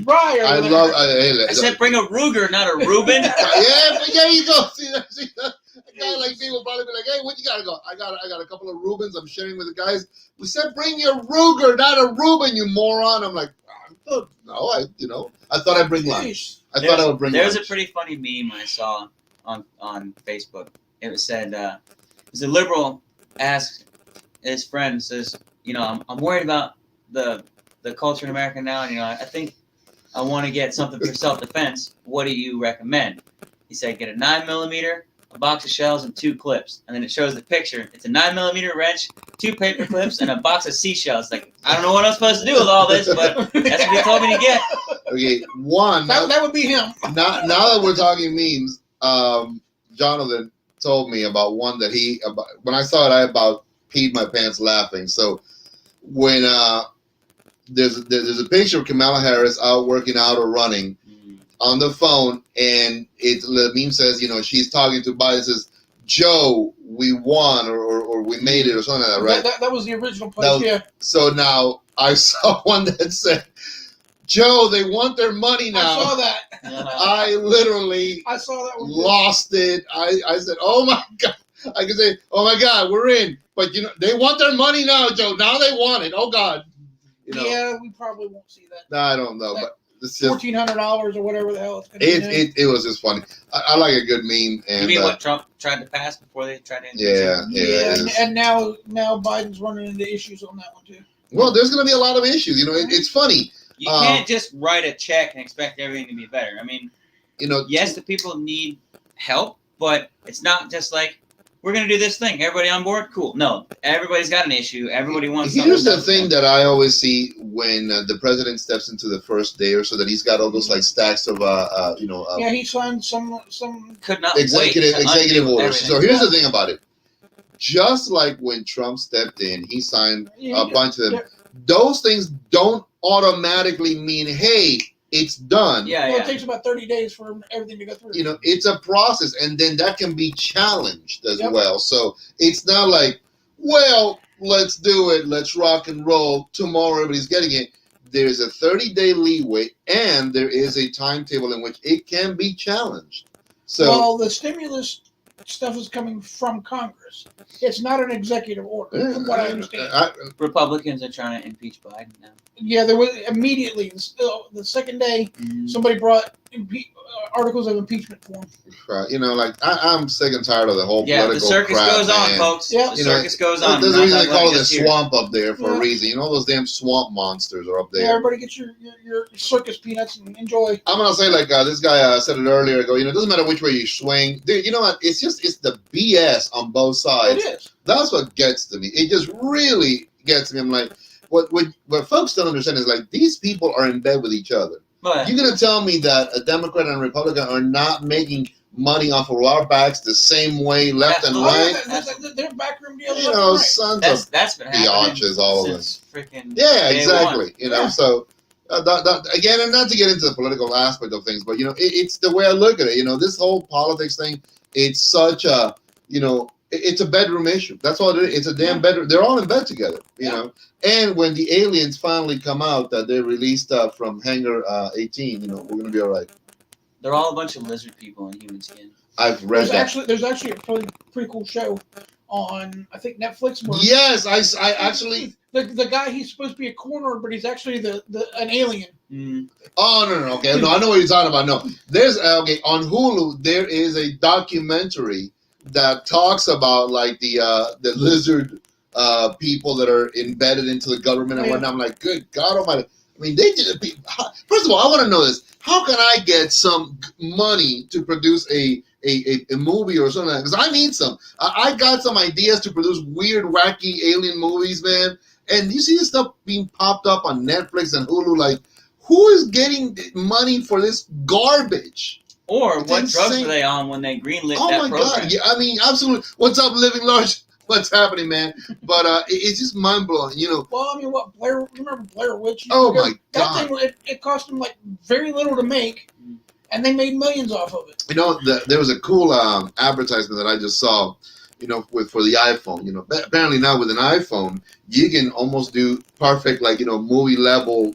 rye. I said bring a Ruger, not a Reuben. Yeah, but there you go. See that? A guy like me will probably be like, "Hey, what you gotta go? I got a couple of Reubens. I'm sharing with the guys. We said bring your Ruger, not a Reuben, you moron." I'm like, no, I thought I'd bring lunch. I thought I would bring. There's lunch. a pretty funny meme I saw on Facebook. It was said, "As a liberal asked his friend, says, I'm worried about the culture in America now, and I think I want to get something for self-defense. What do you recommend?" He said, "Get a 9mm, a box of shells, and 2 clips." And then it shows the picture. It's a 9mm wrench, 2 paper clips, and a box of seashells. Like, I don't know what I'm supposed to do with all this, but that's what he told me to get. Okay, one. That would be him. Now that we're talking memes, Jonathan told me about one that when I saw it, I about peed my pants laughing. So when there's a picture of Kamala Harris out working out or running on the phone, and the meme says, she's talking to Biden, says, "Joe, we won," or "we made it," or something like that, right? That was the original post, yeah. So now I saw one that said, "Joe, they want their money now." I saw that. I saw that one. Lost it. I said, "Oh my God." I could say, "Oh my God, we're in." But they want their money now, Joe. Now they want it. Oh God. Yeah, we probably won't see that. No, I don't know, but it's just $1,400 or whatever the hell it's going to be. It was just funny. I like a good meme. And, you mean what Trump tried to pass before they tried to? Yeah. And now Biden's running into issues on that one too. Well, there's going to be a lot of issues. It's funny. You can't just write a check and expect everything to be better. I mean, yes, the people need help, but it's not just like, we're going to do this thing. Everybody on board? Cool. No, everybody's got an issue. Everybody wants something. Here's the thing that I always see when the president steps into the first day or so, that he's got all those like stacks of yeah, he signed some could not executive orders. So here's the thing about it. Just like when Trump stepped in, he signed a bunch of them. Those things don't automatically mean, hey, it's done. It takes about 30 days for everything to go through. It's a process, and then that can be challenged as well. So it's not like, well, let's do it, let's rock and roll. Tomorrow everybody's getting it. There's a 30-day leeway, and there is a timetable in which it can be challenged. So, the stimulus stuff is coming from Congress. It's not an executive order, from what I understand. Republicans are trying to impeach Biden now. Yeah, there was immediately the second day somebody brought articles of impeachment for him. Right. I'm sick and tired of the whole political the circus crap, goes on, man. folks. The circus goes on. There's a reason they call it a swamp up there for a reason. Those damn swamp monsters are up there. Yeah, everybody get your circus peanuts and enjoy. I'm gonna say this guy said it earlier ago. It doesn't matter which way you swing. Dude, you know what? It's the BS on both sides. It is. That's what gets to me. It just really gets me. I'm like, what folks don't understand is these people are in bed with each other. You're going to tell me that a Democrat and a Republican are not making money off of our backs the same way, left and right? They're backroom deals. Sons of that's been happening all of them. Freaking exactly. So again, and not to get into the political aspect of things, but it's the way I look at it. This whole politics thing, it's such a it's a bedroom issue. That's all it is. It's a damn bedroom. They're all in bed together, you know. And when the aliens finally come out that they're released from Hangar 18, we're gonna be all right. They're all a bunch of lizard people in human skin. I've read that. There's actually a pretty cool show on, I think, Netflix. Yes, I actually. The guy, he's supposed to be a coroner, but he's actually an alien. Mm. Oh no, okay, no, I know what you're talking about. No, there's okay on Hulu. There is a documentary that talks about like the lizard people that are embedded into the government and whatnot. I'm like, good God Almighty! I mean, they did. First of all, I want to know this: how can I get some money to produce a movie or something? Because I need some. I got some ideas to produce weird, wacky alien movies, man. And you see this stuff being popped up on Netflix and Hulu. Like, who is getting money for this garbage? Or It's what insane. drugs were they on when they greenlit Oh that my program? God! Yeah, I mean, absolutely. What's up, Living Large? What's happening, man? But it's just mind blowing. You know. Well, I mean, remember Blair Witch? Oh my That God! thing, it cost them like very little to make, and they made millions off of it. You know, there was a cool advertisement that I just saw. You know, for the iPhone. You know, apparently now with an iPhone, you can almost do perfect, like, you know, movie level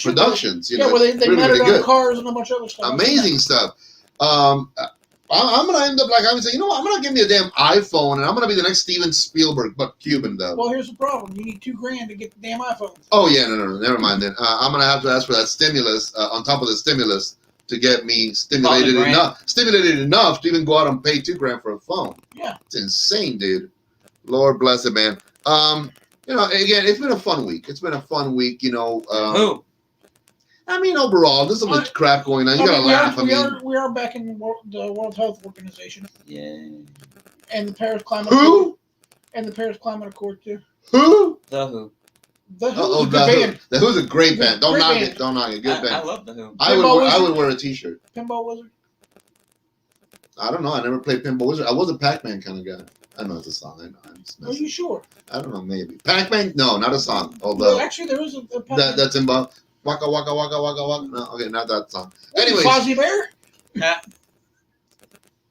productions. You know, where they really, met really it on good. cars and a bunch of other stuff. Amazing stuff. I'm gonna end up like I would say, you know what? I'm gonna give me a damn iPhone, and I'm gonna be the next Steven Spielberg, but Cuban though. Well, here's the problem: you need $2,000 to get the damn iPhone. Oh yeah, no, never mind then. I'm gonna have to ask for that stimulus on top of the stimulus to get me stimulated enough to even go out and pay $2,000 for a phone. Yeah, it's insane, dude. Lord bless it, man. You know, again, it's been a fun week. You know. Who? I mean, overall, there's some crap going on. You gotta laugh. We are back in the World Health Organization. Yeah. And the Paris Climate. Who? Accord. And the Paris Climate Accord too. Who? The Who. The Who's a good band. The Who's a great band. Don't knock band. it. Don't knock it. Good band. I love The Who. I would wear a T-shirt. Pinball Wizard. I don't know. I never played Pinball Wizard. I was a Pac-Man kind of guy. I know it's a song. I know. I'm just Are messing. you sure? I don't know. Maybe Pac-Man. No, not a song. Although Well, actually, there is a Pac-Man. that's in Waka Waka Waka Waka Waka. No, okay, not that song. Anyways, Fozzie Bear.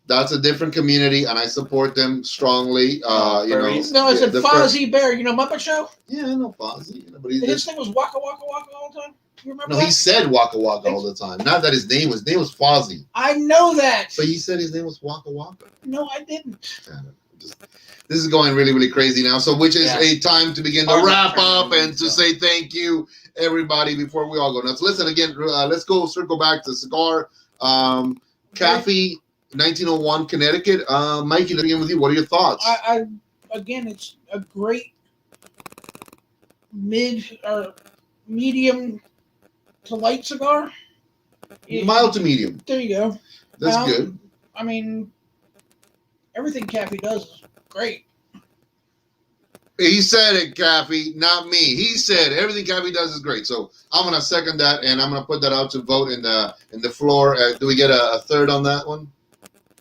that's a different community, and I support them strongly. You know, No, I said Fozzie Bear. You know Muppet Show? Yeah, I know Fozzie. You know, but His thing was Waka Waka Waka all the time. You remember no, that? he said Waka Waka all the time. Not that his name was Fozzie. I know that. But he said his name was Waka Waka. No, I didn't. This is going really, really crazy now. So, which is a time to begin to wrap up and to say thank you, everybody, before we all go nuts. Listen again. Let's circle back to cigar. Cafe, 1901, Connecticut. Mikey, let me begin with you. What are your thoughts? Again, it's a great medium to light cigar. Mild to medium. There you go. That's good. I mean, everything Cafe does is great. He said it, Cafe, not me. He said everything Cafe does is great. So I'm gonna second that, and I'm gonna put that out to vote in the floor. Do we get a third on that one?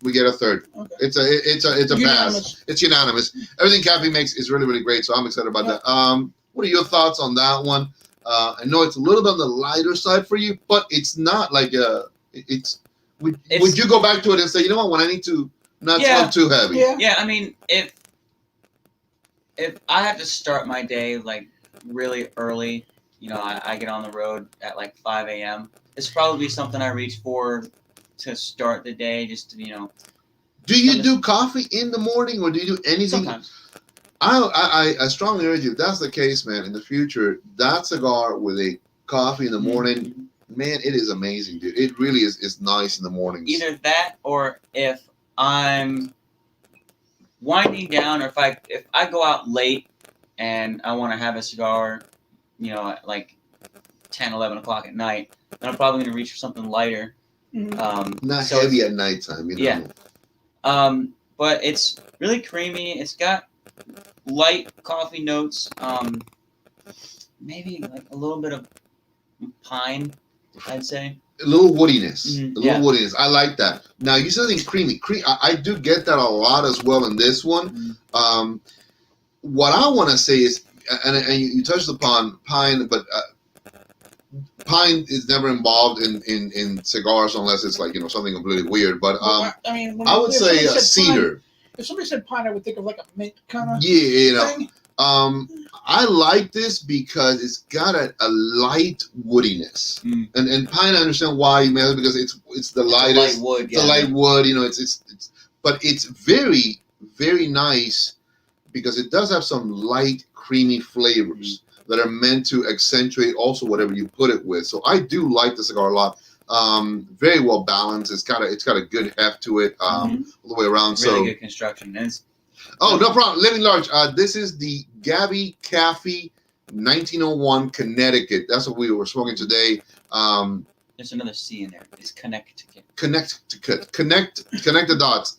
We get a third. Okay. It's a pass. It's unanimous. Everything Cafe makes is really, really great. So I'm excited about that. What are your thoughts on that one? I know it's a little bit on the lighter side for you, but it's not like would you go back to it and say, you know what, when I need to not smoke too heavy? Yeah. I mean, if I have to start my day like really early, you know, I get on the road at like 5 a.m. It's probably something I reach for to start the day, just to, you know. Do you do coffee in the morning, or do you do anything? Sometimes. I strongly urge you, if that's the case, man, in the future, that cigar with a coffee in the morning, man, it is amazing, dude. It really is nice in the mornings. Either that, or if I'm winding down, or if I go out late and I want to have a cigar, you know, at like 10, 11 o'clock at night, then I'm probably going to reach for something lighter. Not so heavy at nighttime, you know. Yeah. But it's really creamy. It's got light coffee notes. Maybe like a little bit of pine, I'd say. A little woodiness. Mm-hmm. A little woodiness. I like that. Now, you said something creamy. I do get that a lot as well in this one. Mm-hmm. What I want to say is, and you touched upon pine, but pine is never involved in cigars unless it's like, you know, something completely weird. But I mean, I would say cedar. Pine, if somebody said pine, I would think of like a mint kind of you know. thing. I like this because it's got a light woodiness, and pine. I understand why you made it because it's the lightest. Light wood. It's a light wood. You know, it's but it's very very nice because it does have some light creamy flavors that are meant to accentuate also whatever you put it with. So I do like the cigar a lot. Very well balanced. It's got a good heft to it all the way around. Really good construction. And oh, no problem. Living large. This is the Gabby Caffey 1901 Connecticut. That's what we were smoking today. There's another C in there. It's Connecticut. Connect the dots.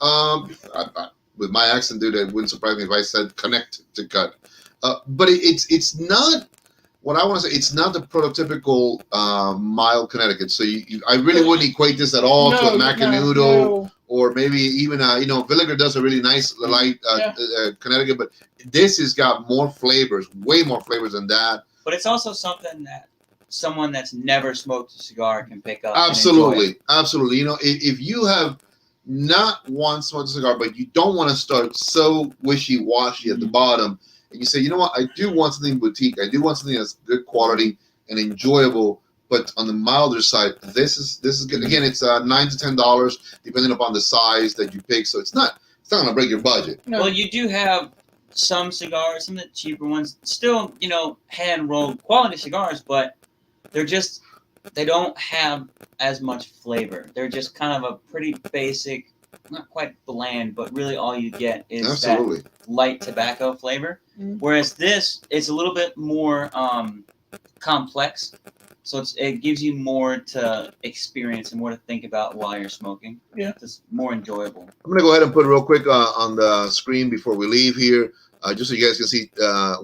With my accent, dude, it wouldn't surprise me if I said connect to cut. But it's not what I want to say. It's not the prototypical mild Connecticut. So I really wouldn't equate this at all to a Macanudo or maybe even Villiger does a really nice light Connecticut, but this has got more flavors, way more flavors than that. But it's also something that someone that's never smoked a cigar can pick up. Absolutely. You know, if you have not once smoked a cigar, but you don't want to start so wishy-washy at the bottom, and you say, you know what, I do want something boutique. I do want something that's good quality and enjoyable, but on the milder side, this is good. Again, it's $9 to $10 depending upon the size that you pick. So it's not gonna break your budget. No. Well, you do have some cigars, some of the cheaper ones, still hand rolled quality cigars, but they don't have as much flavor. They're just kind of a pretty basic, not quite bland, but really all you get is that light tobacco flavor. Whereas this, it's a little bit more complex, so it gives you more to experience and more to think about while you're smoking. Yeah, it's more enjoyable. I'm gonna go ahead and put it real quick on the screen before we leave here, just so you guys can see.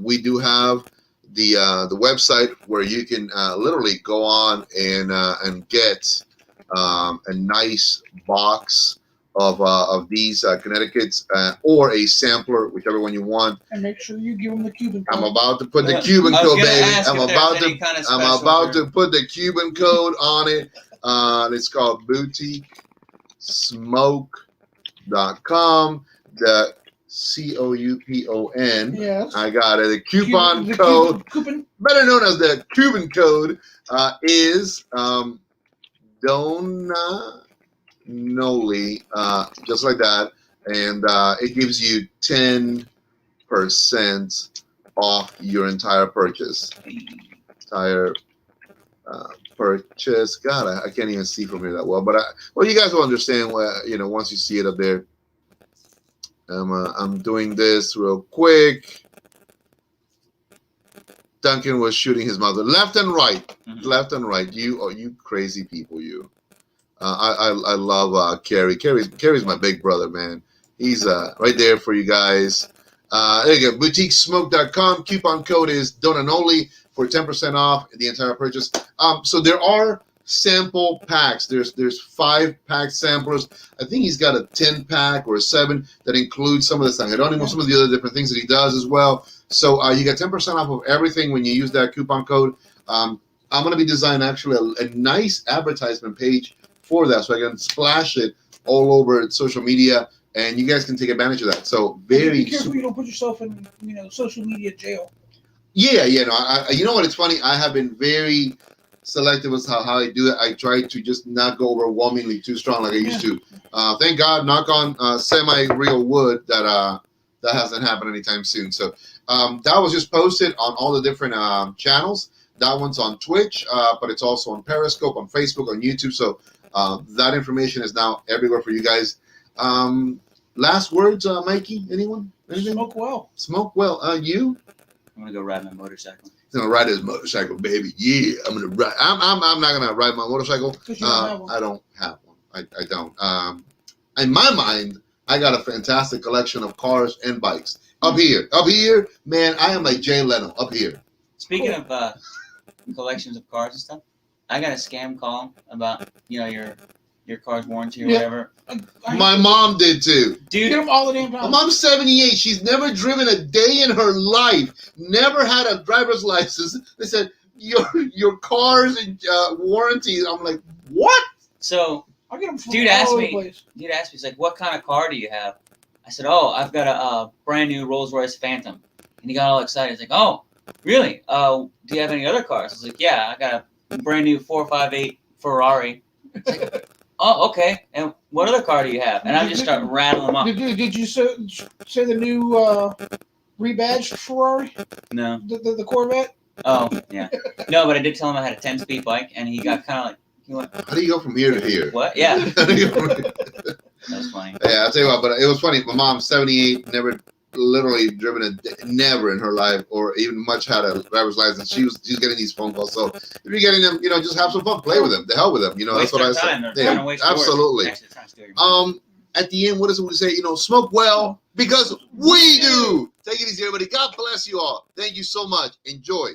We do have the website where you can literally go on and get a nice box of these Connecticut's or a sampler, whichever one you want. And make sure you give them the Cuban code. I'm about to put the Cuban code, baby. I'm about to put the Cuban code on it. It's called BoutiqueSmoke.com. The COUPON. Yes. I got it. The coupon code, better known as the Cuban code, is Dona Noli, just like that, and it gives you 10% off your entire purchase. Purchase. God, I can't even see from here that well, but you guys will understand. Once you see it up there. I'm doing this real quick. Duncan was shooting his mouth left and right, left and right. You crazy people, you. I love Kerry. Kerry's my big brother, man. He's right there for you guys. There you go. BoutiqueSmoke.com. Coupon code is Donanoli for 10% off the entire purchase. So there are sample packs. There's 5-pack samplers. I think he's got a 10-pack or a 7 that includes some of the Sangeronimo, some of the other different things that he does as well. So you get 10% off of everything when you use that coupon code. I'm going to be designing actually a nice advertisement page for that, so I can splash it all over social media, and you guys can take advantage of that. So be careful you don't put yourself in social media jail. Yeah. No, you know what? It's funny. I have been very selective with how I do it. I try to just not go overwhelmingly too strong like I used to. Thank God, knock on semi-real wood, that hasn't happened anytime soon. So that was just posted on all the different channels. That one's on Twitch, but it's also on Periscope, on Facebook, on YouTube. So that information is now everywhere for you guys. Last words, Mikey? Anyone? Anything? Smoke well. Smoke well. You? I'm gonna go ride my motorcycle. He's gonna ride his motorcycle, baby. Yeah, I'm gonna ride. I'm not gonna ride my motorcycle. I don't have one. I don't. In my mind, I got a fantastic collection of cars and bikes. Up here, man, I am like Jay Leno. Up here. Speaking of collections of cars and stuff, I got a scam call about your car's warranty or whatever. My mom did too. Dude, get them all the damn time. My mom's 78. She's never driven a day in her life. Never had a driver's license. They said your car's and warranties. I'm like, what? So I'll get them from dude all asked over me. the place. Dude asked me, he's like, "What kind of car do you have?" I said, "Oh, I've got a brand new Rolls Royce Phantom." And he got all excited. He's like, "Oh, really? Do you have any other cars?" I was like, "Yeah, I got a brand new 458 Ferrari." It's like, "Oh, okay. And what other car do you have?" And I just start rattling them off. Did you say the new rebadged Ferrari? No. The Corvette? Oh, yeah. No, but I did tell him I had a 10-speed bike, and he got kind of like, he went, How do you go from here to here? "What?" Yeah. How do you go from here? That was funny. Yeah, I'll tell you what, but it was funny. My mom's 78, never literally driven never in her life or even much had a driver's license. She's getting these phone calls. So if you're getting them, just have some fun, play with them, the hell with them. That's what I say. Yeah, absolutely. At the end, what is it we say? Smoke well because we do. Take it easy, everybody. God bless you all. Thank you so much. Enjoy.